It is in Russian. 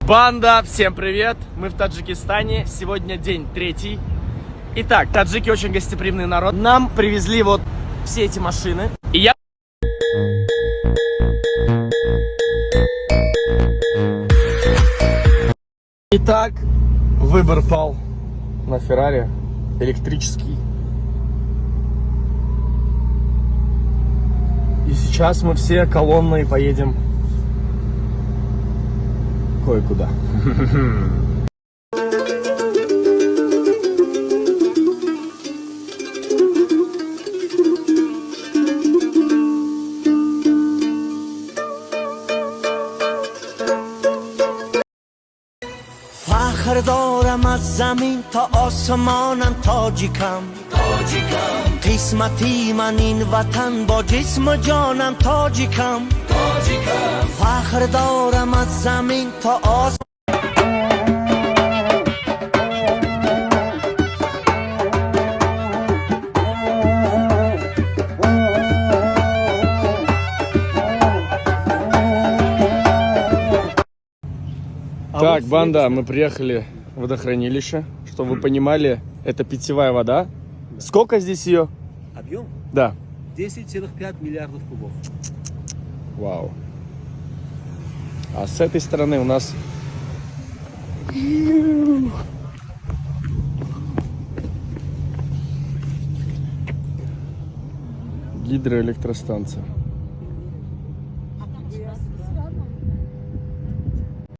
Банда, всем привет! Мы в Таджикистане, сегодня день 3. Итак, таджики очень гостеприимный народ. Нам привезли вот все эти машины. И я... Итак, выбор пал на Феррари электрический. И сейчас мы все колонной поедем кое-куда. فخر دارم از زمین تا آسمانم تاجیکم قسمتی من این وطن با جسم و جانم تاجیکم فخر دارم از زمین تا آسمان. Так, банда, мы приехали в водохранилище. Чтобы вы понимали, это питьевая вода. Сколько здесь ее? Объем? Да. 10,5 миллиардов кубов. Вау. А с этой стороны у нас гидроэлектростанция.